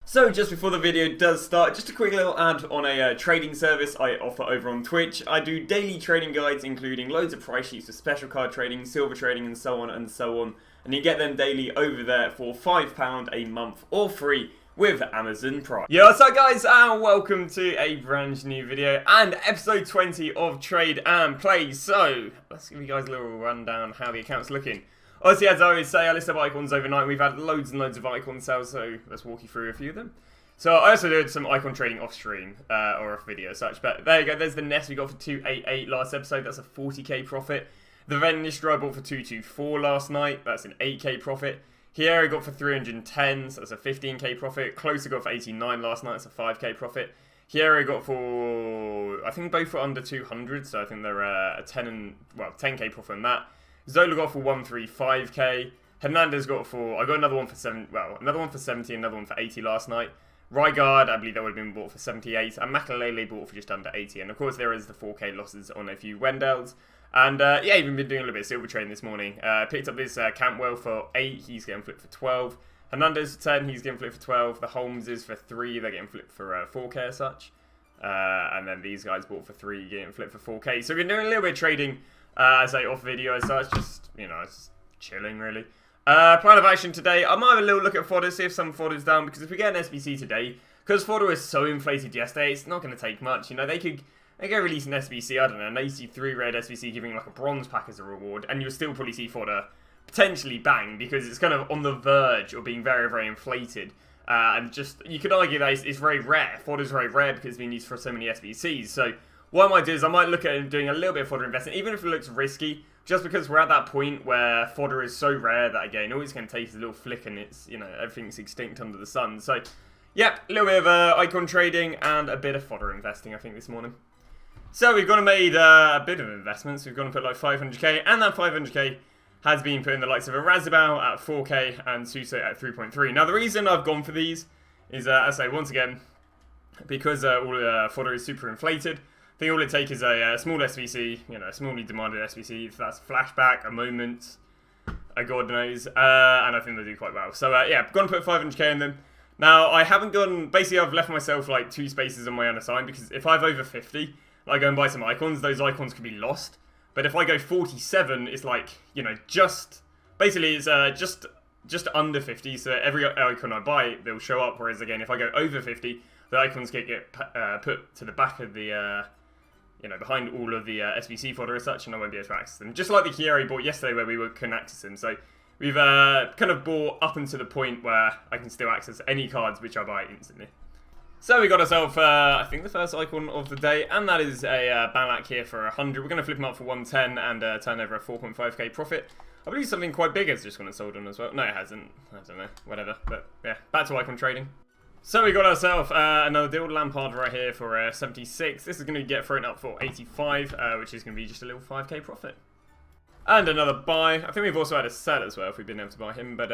So just before the video does start, just a quick little ad on a trading service I offer over on Twitch. I do daily trading guides including loads of price sheets for special card trading, silver trading and so on and so on. And you get them daily over there for £5 a month or free with Amazon Prime. Yo, what's up guys, and welcome to a brand new video and episode 20 of Trade and Play. So, let's give you guys a little rundown how the account's looking. Obviously, as I always say, I list up icons overnight. We've had loads and loads of icon sales, so let's walk you through a few of them. So I also did some icon trading off stream, or off video as such. But there you go, there's the nest we got for 288 last episode. That's a 40k profit. The Venistra I bought for 224 last night. That's an 8k profit. Here I got for 310, so that's a 15k profit. Closer got for 89 last night. That's a 5k profit. Here I got for, I think both were under 200, so I think they're a 10k profit on that. Zola got for 135k. Hernandez got for, I got another one for 70, another one for 80 last night. Rygard, I believe that would have been bought for 78. And Makalele bought for just under 80. And of course there is the 4k losses on a few Wendells. And yeah, even been doing a little bit of silver trading this morning. Picked up this Cantwell for 8, he's getting flipped for 12. Hernandez for 10, he's getting flipped for 12. The Holmeses for 3, they're getting flipped for 4k as such. And then these guys bought for 3, getting flipped for 4k. So we've been doing a little bit of trading. As a off video as such, just, you know, it's chilling really. Plan of action today, I might have a little look at fodder, see if some fodder's down, because if we get an SBC today, because fodder was so inflated yesterday, it's not going to take much, you know, they could release an SBC, I don't know, an 83 red SBC giving like a bronze pack as a reward, and you'll still probably see fodder potentially bang, because it's kind of on the verge of being very, very inflated. And just, you could argue that it's very rare, fodder's very rare because it's been used for so many SBCs, so what I might do is I might look at doing a little bit of fodder investing, even if it looks risky, just because we're at that point where fodder is so rare that, again, all it's going to take is a little flick and it's, you know, everything's extinct under the sun. So, yep, a little bit of icon trading and a bit of fodder investing, I think, this morning. So, we've gone and made a bit of investments. We've gone and put like 500k, and that 500k has been put in the likes of a Razabao at 4k and Suso at 3.3. Now, the reason I've gone for these is, as I say, once again, because all fodder is super inflated. I think all it takes is a small SVC, you know, a smallly demanded SVC. If that's a flashback, a moment, a god knows, and I think they do quite well. So yeah, I'm gonna put 500k in them. Now I haven't gone. Basically, I've left myself like 2 spaces on my unassigned because if I have over 50, I go and buy some icons. Those icons could be lost. But if I go 47, it's like, you know, basically it's just under 50. So every icon I buy, they'll show up. Whereas again, if I go over 50, the icons get put to the back of the. You know, behind all of the SBC fodder as such, and I won't be able to access them. Just like the Kieri bought yesterday where we couldn't access them. So we've kind of bought up until the point where I can still access any cards which I buy instantly. So we got ourselves, I think, the first icon of the day, and that is a Balak here for 100. We're going to flip him up for 110 and turn over a 4.5k profit. I believe something quite big has just gone and sold on as well. No, it hasn't. I don't know. Whatever. But yeah, back to icon trading. So we got ourselves another deal, Lampard right here for 76. This is going to get thrown up for 85, which is going to be just a little 5k profit. And another buy. I think we've also had a sell as well if we've been able to buy him. But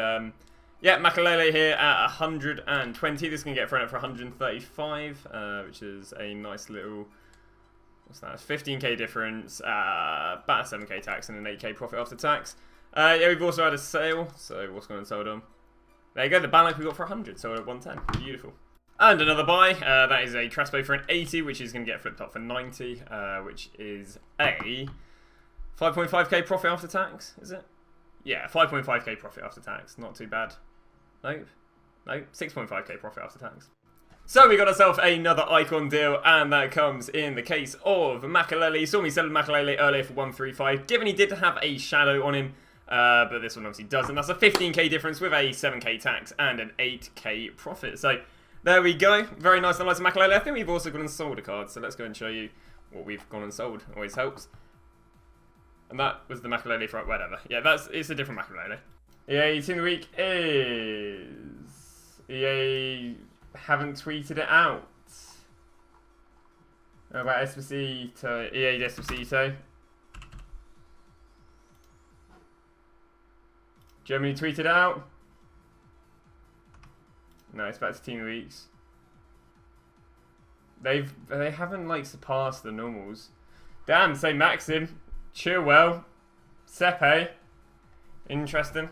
yeah, Makalele here at 120. This is going to get thrown up for 135, which is a nice little, what's that, 15k difference, about a 7k tax and an 8k profit after tax. Yeah, we've also had a sale, so what's going on sold on? There you go, the Balak we got for 100, so at 110. Beautiful. And another buy, that is a Traspo for an 80, which is going to get flipped up for 90, which is a 5.5k profit after tax, is it? Yeah, 5.5k profit after tax, not too bad. Nope, 6.5k profit after tax. So we got ourselves another icon deal, and that comes in the case of Makalele. You saw me selling Makalele earlier for 135, given he did have a shadow on him. But this one obviously doesn't. That's a 15k difference with a 7k tax and an 8k profit. So there we go. Very nice and nice Makalele. I think we've also gone and sold a card. So let's go and show you what we've gone and sold. Always helps. And that was the Makalele for whatever. Yeah, it's a different Makalele. EA Team of the Week is EA haven't tweeted it out. About Esposito, EA Esposito. Germany tweeted out. No, it's back to Team of the Weeks. They haven't like surpassed the normals. Damn, say Maxim, Chilwell, Sepe. Interesting.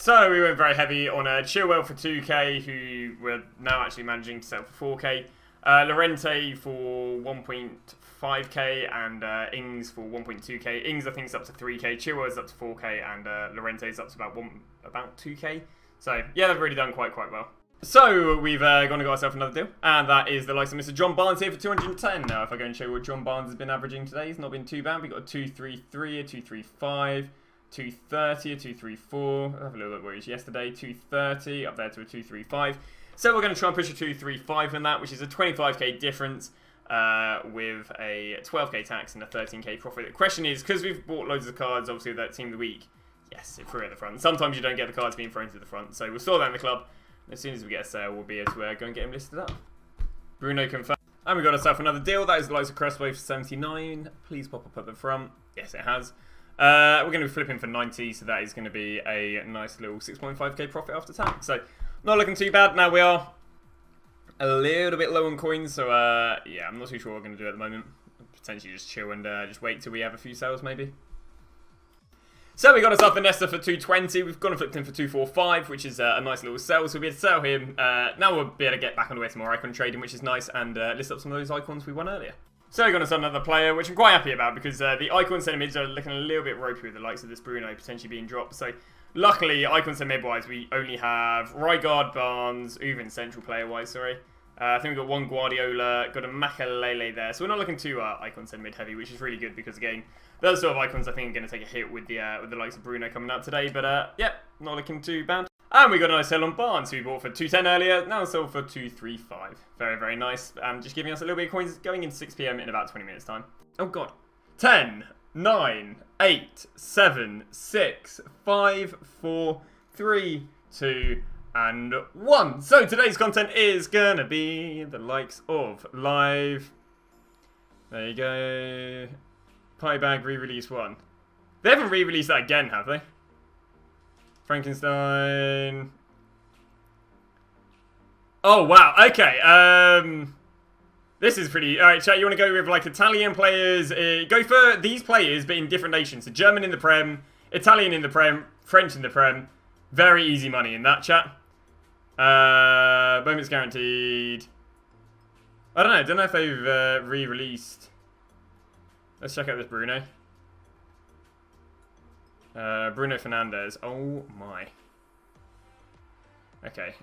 So we went very heavy on Chilwell for 2k, who we're now actually managing to sell for 4k. Llorente for 1.5k and Ings for 1.2k. Ings I think is up to 3k, Chilwell is up to 4k, and Llorente is up to about 2k. So yeah, they've really done quite well. So we've gone and got ourselves another deal, and that is the likes of Mr. John Barnes here for 210. Now if I go and show you what John Barnes has been averaging today, he's not been too bad. We've got a 233, a 235, 230, a 234. I'll have a little look where he was yesterday. 230 up there to a 235. So we're going to try and push a 235 in that, which is a 25k difference with a 12k tax and a 13k profit. The question is, because we've bought loads of cards, obviously that team of the week, yes, it threw at the front. Sometimes you don't get the cards being thrown to the front, so we'll store that in the club. As soon as we get a sale, we'll be able to go and get him listed up. Bruno confirmed. And we got ourselves another deal. That is the likes of Crestway for 79. Please pop up at the front. Yes, it has. We're going to be flipping for 90, so that is going to be a nice little 6.5k profit after tax. So, not looking too bad. Now we are a little bit low on coins, so yeah, I'm not too sure what we're going to do at the moment. Potentially just chill and just wait till we have a few sales, maybe. So we got ourselves a Nesta for 220. We've gone and flipped him for 245, which is a nice little sell. So we'll be able to sell him. Now we'll be able to get back on the way to more icon trading, which is nice, and list up some of those icons we won earlier. So we're going to sell another player, which I'm quite happy about, because the icon center mids are looking a little bit ropey with the likes of this Bruno potentially being dropped. So luckily, icon center mid-wise, we only have Rygaard, Barnes, even central player-wise, sorry. I think we've got one Guardiola, got a Makalele there. So we're not looking too icon center mid-heavy, which is really good, because again, those sort of icons I think are going to take a hit with the likes of Bruno coming out today. But yeah, not looking too bad. And we got a nice sell on Barnes, who we bought for 210 earlier, now sold for 235. Very nice. Just giving us a little bit of coins going into 6 PM in about 20 minutes time. Oh god. 10, 9, 8, 7, 6, 5, 4, 3, 2, and 1. So today's content is gonna be the likes of live. There you go. Pie Bag re-release 1. They haven't re-released that again, have they? Frankenstein. Oh wow, okay. This is pretty... Alright, chat, you want to go with like Italian players? Go for these players, but in different nations. So German in the Prem, Italian in the Prem, French in the Prem. Very easy money in that, chat. Moments guaranteed. I don't know if they've re-released. Let's check out this Bruno. Bruno Fernandes. Oh my. Okay.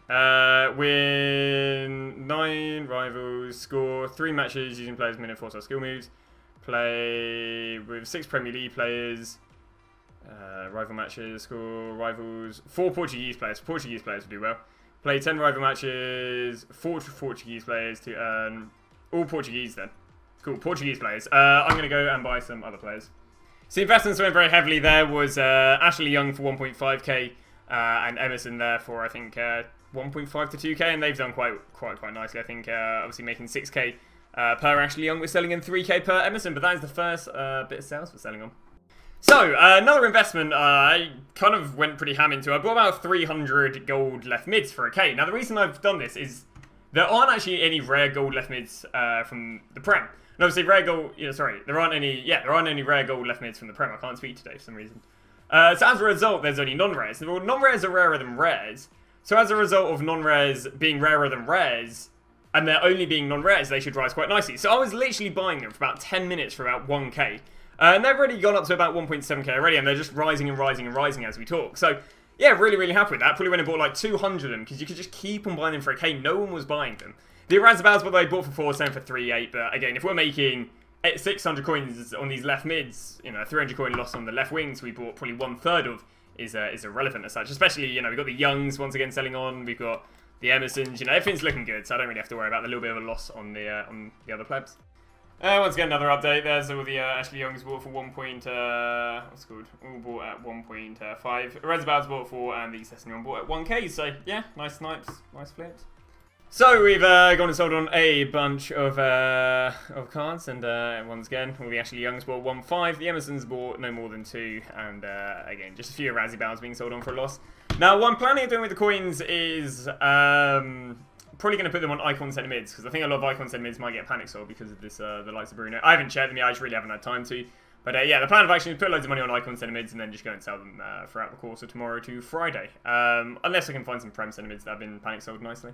Win 9 rivals. Score 3 matches using players' minute 4-star skill moves. Play with 6 Premier League players. Rival matches. Score rivals. 4 Portuguese players. Portuguese players will do well. Play 10 rival matches. 4 Portuguese players to earn all Portuguese then. Cool. Portuguese players. I'm going to go and buy some other players. So investments went very heavily there was Ashley Young for 1.5k and Emerson there for I think 1.5 to 2k, and they've done quite nicely. I think obviously making 6k per Ashley Young. We're selling in 3k per Emerson, but that is the first bit of sales we're selling on. So another investment I kind of went pretty ham into. I bought about 300 gold left mids for a k. Now the reason I've done this is there aren't actually any rare gold left mids from the Prem. And obviously rare gold, there aren't any rare gold left mids from the Prem. I can't speak today for some reason. So as a result, there's only non-rares. Well, non-rares are rarer than rares. So as a result of non-rares being rarer than rares, and they're only being non-rares, they should rise quite nicely. So I was literally buying them for about 10 minutes for about 1k. And they've already gone up to about 1.7k already, and they're just rising and rising and rising as we talk. So yeah, really happy with that. Probably went and bought like 200 of them, because you could just keep on buying them for a k. No one was buying them. The Razabals, by the way, bought for 4, selling for 3.8, but again, if we're making 600 coins on these left mids, 300 coin loss on the left wings we bought probably 1/3 of is irrelevant as such. Especially, we've got the Youngs once again selling on, we've got the Emersons, everything's looking good, so I don't really have to worry about the little bit of a loss on the other plebs. Once again, another update there. So the Ashley Youngs bought for 1. What's it called? All bought at 1.5. Razabals bought 4, and the Sessignon bought at 1k. So yeah, nice snipes, nice flips. So we've gone and sold on a bunch of cards, and once again, all the Ashley Youngs bought 1.5, the Emersons bought no more than 2, and again, just a few Razabals being sold on for a loss. Now, what I'm planning on doing with the coins is probably going to put them on icon center mids, because I think a lot of icon center mids might get panic sold because of this the likes of Bruno. I haven't checked them yet, I just really haven't had time to. But yeah, the plan of action is put loads of money on icon centre-mids and then just go and sell them throughout the course of tomorrow to Friday. Unless I can find some prem centre-mids that have been panic sold nicely.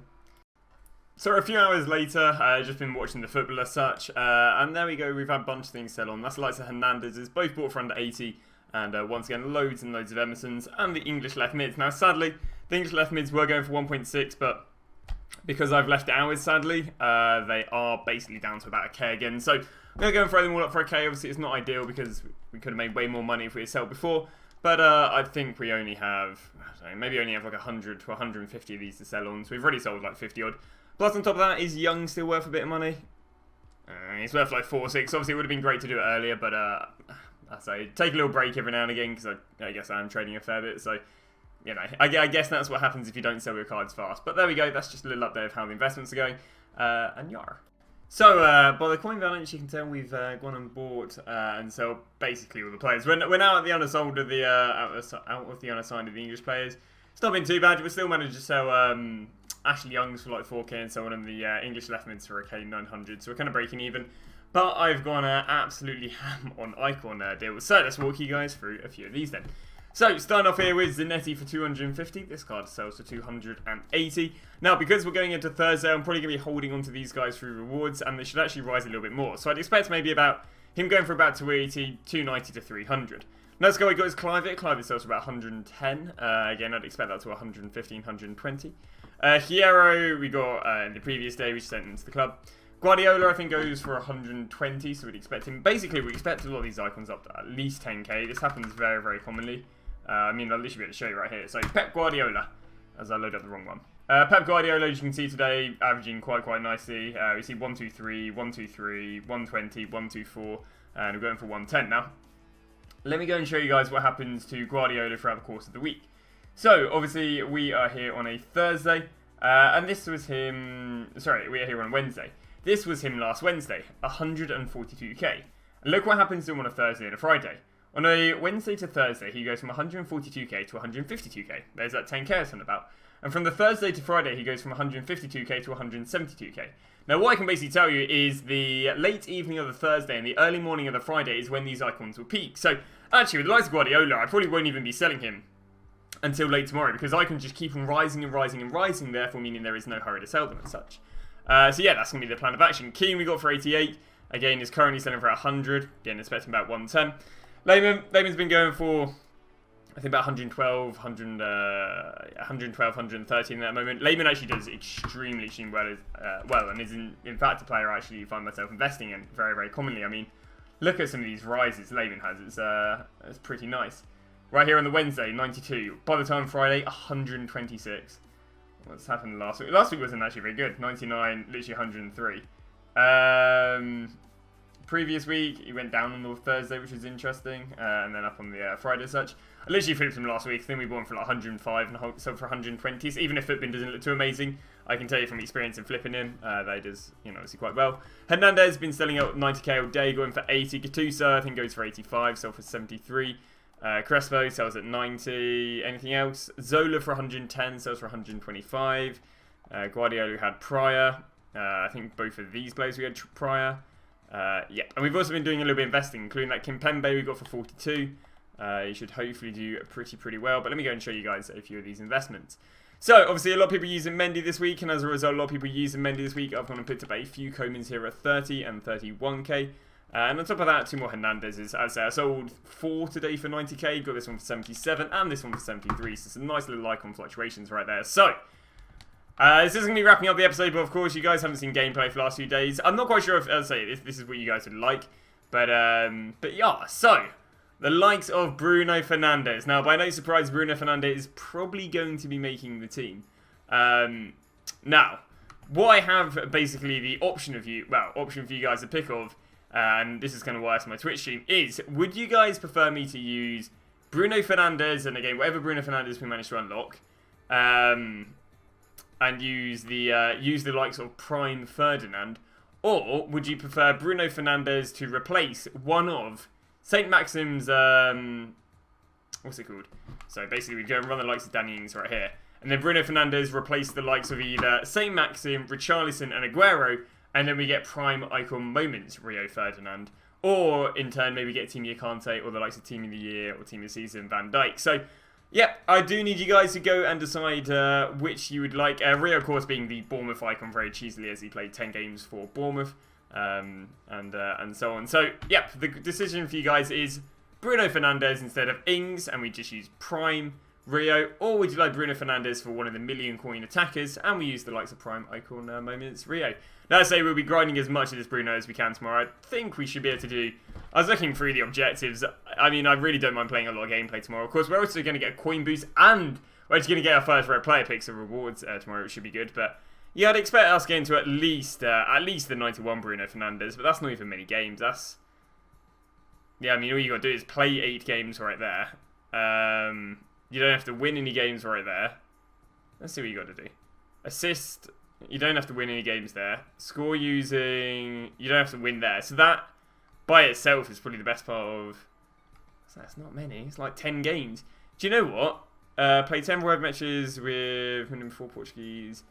So a few hours later, just been watching the football as such, and there we go, we've had a bunch of things sell on. That's the likes of Hernandez's, both bought for under 80, and once again, loads and loads of Emerson's, and the English left mids. Now sadly, the English left mids were going for 1.6, but because I've left it hours, sadly, they are basically down to about 1k again. So I'm going to go and throw them all up for 1k. Obviously it's not ideal because we could have made way more money if we had sold before, but I think we only have, I don't know, maybe only have like 100 to 150 of these to sell on, so we've already sold like 50 odd. Plus, on top of that, is Young still worth a bit of money? He's worth like 4 or 6. Obviously, it would have been great to do it earlier, but I say take a little break every now and again because I guess I am trading a fair bit. So, you know, I guess that's what happens if you don't sell your cards fast. But there we go. That's just a little update of how the investments are going. And yar. So, by the coin balance, you can tell we've gone and bought and sold basically all the players. We're now at the undersold of the out of the unassigned of the English players. It's not been too bad. We still managed to sell Ashley Young's for like 4k and so on, and the English left mids for 1k900, so we're kind of breaking even. But I've gone absolutely ham on icon deals. So let's walk you guys through a few of these then. So starting off here with Zanetti for 250. This card sells for 280. Now because we're going into Thursday, I'm probably going to be holding on to these guys through rewards, and they should actually rise a little bit more. So I'd expect maybe about him going for about 280, 290 to 300. Next guy we got is Clivett. Clivett sells for about 110. Again, I'd expect that to 115, 120. Hierro, we got in the previous day, we sent him to the club. Guardiola, I think, goes for 120, so we'd expect him. Basically, we expect a lot of these icons up to at least 10k. This happens very, very commonly. I mean, I'll literally be able to show you right here. So, Pep Guardiola, as I load up the wrong one. Pep Guardiola, as you can see today, averaging quite nicely. We see 123, 123, 120, 124, and we're going for 110 now. Let me go and show you guys what happens to Guardiola throughout the course of the week. So, obviously, we are here on a Thursday, and this was him, sorry, we are here on Wednesday. This was him last Wednesday, 142k. And look what happens to him on a Thursday and a Friday. On a Wednesday to Thursday, he goes from 142k to 152k. There's that 10k I was talking about. And from the Thursday to Friday, he goes from 152k to 172k. Now, what I can basically tell you is the late evening of the Thursday and the early morning of the Friday is when these icons will peak. So, actually, with the likes of Guardiola, I probably won't even be selling him until late tomorrow, because I can just keep on rising and rising and rising, therefore meaning there is no hurry to sell them and such. So yeah, that's going to be the plan of action. Keane we got for 88, again is currently selling for 100, again expecting about 110. Lehman's been going for, I think about 112, 113 at that moment. Lehman actually does extremely well, and is in fact a player I actually find myself investing in very, very commonly. I mean, look at some of these rises Lehman has, it's pretty nice. Right here on the Wednesday, 92. By the time Friday, 126. What's happened last week? Last week wasn't actually very good. 99, literally 103. Previous week, he went down on the Thursday, which was interesting. And then up on the Friday as such. I literally flipped him last week. Then we bought him for like 105 and sold for 120. So even if Fitbin doesn't look too amazing, I can tell you from experience in flipping him, that he does, obviously quite well. Hernandez has been selling out 90k all day, going for 80. Gattuso, I think, goes for 85, sold for 73. Crespo sells at 90. Anything else? Zola for 110, sells for 125. Guardiola had Pryor. I think both of these players we had Pryor. Yeah, and we've also been doing a little bit of investing, including that Kimpembe we got for 42. You should hopefully do pretty well. But let me go and show you guys a few of these investments. So, obviously, a lot of people using Mendy this week, and as a result, a lot of people using Mendy this week. I've gone and picked up a few Comans here at 30 and 31k. And on top of that, 2 more Hernandez's. As I sold 4 today for 90k, got this one for 77, and this one for 73. So some nice little icon fluctuations right there. So, this is going to be wrapping up the episode, but of course, you guys haven't seen gameplay for the last few days. I'm not quite sure if, as I say, this is what you guys would like. But yeah, so, the likes of Bruno Fernandes. Now, by no surprise, Bruno Fernandes is probably going to be making the team. Now, what I have basically the option for you guys to pick of, and this is kind of why it's my Twitch stream, is would you guys prefer me to use Bruno Fernandes, and again, whatever Bruno Fernandes we manage to unlock, and use the likes of Prime Ferdinand, or would you prefer Bruno Fernandes to replace one of St. Maxim's, what's it called? So basically we go and run the likes of Danny Ings right here, and then Bruno Fernandes replace the likes of either St. Maxim, Richarlison and Aguero, and then we get prime icon moments, Rio Ferdinand. or in turn maybe get Team of the Year Kante, or the likes of Team of the Year or Team of the Season Van Dijk. So yeah, I do need you guys to go and decide which you would like. Rio, of course, being the Bournemouth icon very cheesily, as he played 10 games for Bournemouth, and so on. So yeah, the decision for you guys is Bruno Fernandes instead of Ings, and we just use Prime Rio, or would you like Bruno Fernandes for one of the million coin attackers, and we use the likes of Prime Icon Moments Rio. Now, I say we'll be grinding as much of this Bruno as we can tomorrow. I think we should be able to do... I was looking through the objectives. I mean, I really don't mind playing a lot of gameplay tomorrow. Of course, we're also going to get a coin boost, and we're actually going to get our first rare player picks and rewards tomorrow, which should be good. But yeah, I'd expect us getting to at least the 91 Bruno Fernandes, but that's not even many games. That's... Yeah, I mean, all you got to do is play 8 games right there. You don't have to win any games right there. Let's see what you got to do. Assist. You don't have to win any games there. Score using... You don't have to win there. So that, by itself, is probably the best part of... That's not many. It's like 10 games. Do you know what? Play 10 world matches with 104 Portuguese.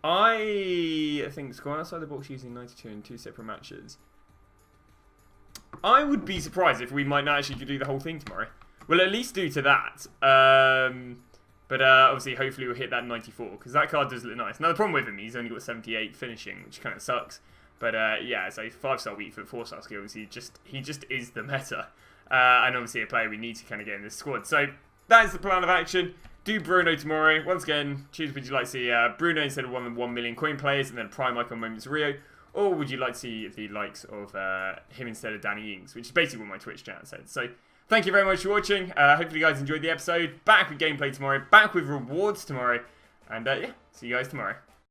I think scoring outside the box using 92 in 2 separate matches. I would be surprised if we might not actually do the whole thing tomorrow. We'll at least do to that. But obviously, hopefully we'll hit that 94, because that card does look nice. Now, the problem with him, he's only got 78 finishing, which kind of sucks. But yeah, it's a 5-star weak foot, 4-star skill. Obviously, he just is the meta. And obviously a player we need to kind of get in this squad. So that is the plan of action. Do Bruno tomorrow. Once again, choose would you like to see Bruno instead of one of the 1 million coin players, and then Prime Icon Moments Rio. Or would you like to see the likes of him instead of Danny Ings, which is basically what my Twitch chat said. So thank you very much for watching. Hopefully you guys enjoyed the episode. Back with gameplay tomorrow. Back with rewards tomorrow. And yeah, see you guys tomorrow.